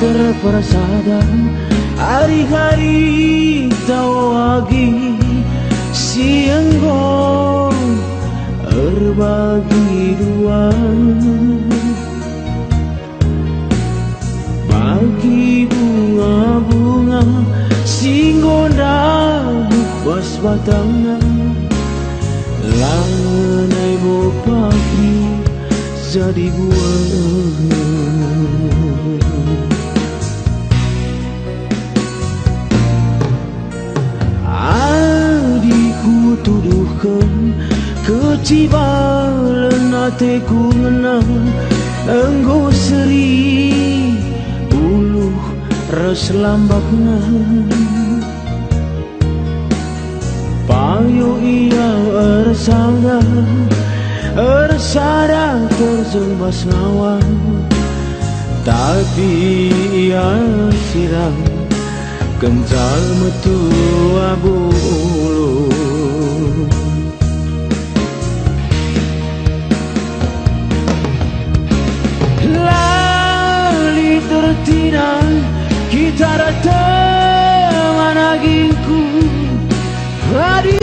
terprasada hari-hari tawagi sianggo berbagi dua bagi bunga-bunga singgonda bukwas batangna lanai bo pagi jadi buahnya. Adikku tuduhkan kecibalan hatiku ngenang enggo seri uluh res lambakna payo ia ersada terjembas ngawan tapi ia siram kencal metu abu ulu lali tertinang kita teman agingku hari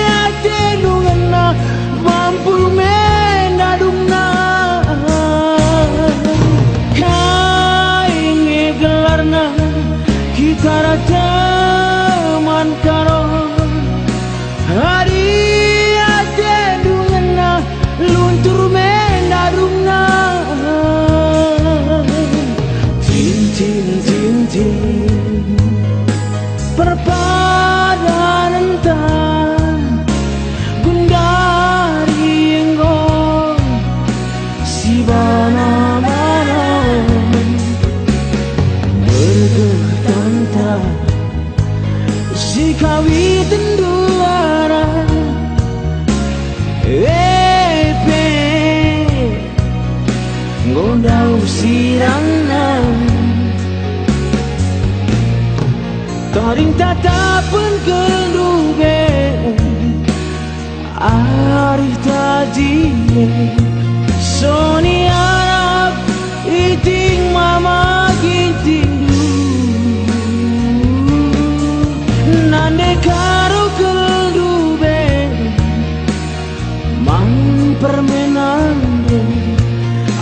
ate nungena mampu menadungna kainge gelarna kita teman karo hari ate nungena luntur menadungna tin perpadan entan gundari enggo si mana-mana bergetanta si kawi tenduara epe gondau sirangna taring tatapan kendube arif tajine soni arab iting mama gintindu nande karo kendube mang permenande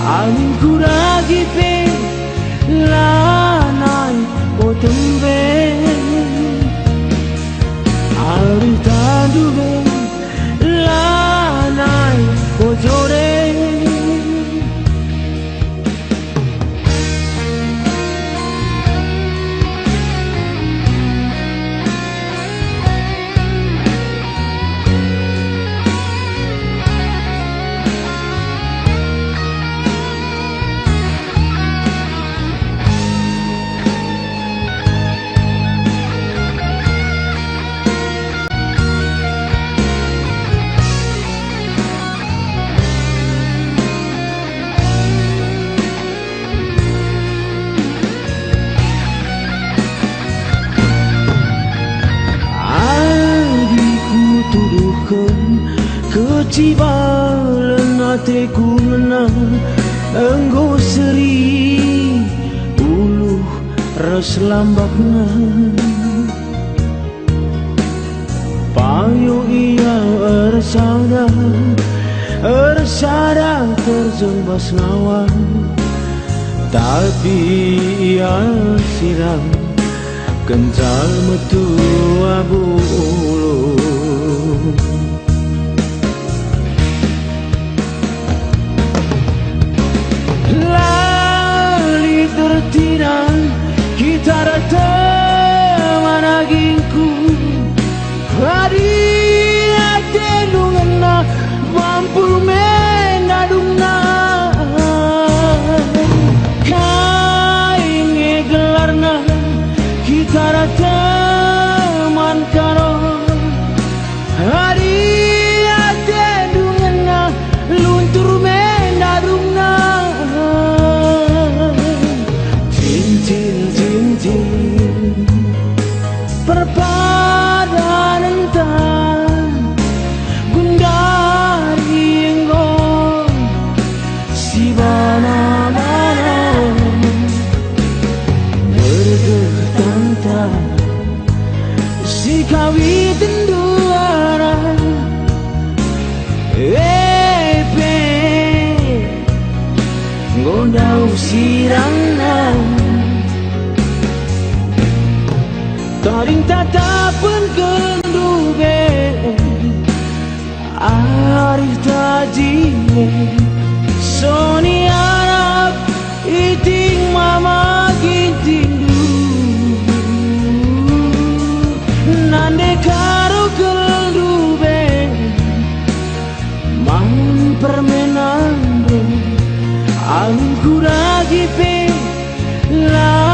angin kuragi pe lanai otembe Ari tanduge lanai bojore kecibalan hatiku menang enggo seri uluh res lambakna payo ia ersada terjembas ngawan tapi ia siram kencal metu abu ulu lali tertinang kita teman agingku hari ate nungena mampu menadungna kainge gelarna kita teman karo nande karo keldube main permenande alun kuragi pe la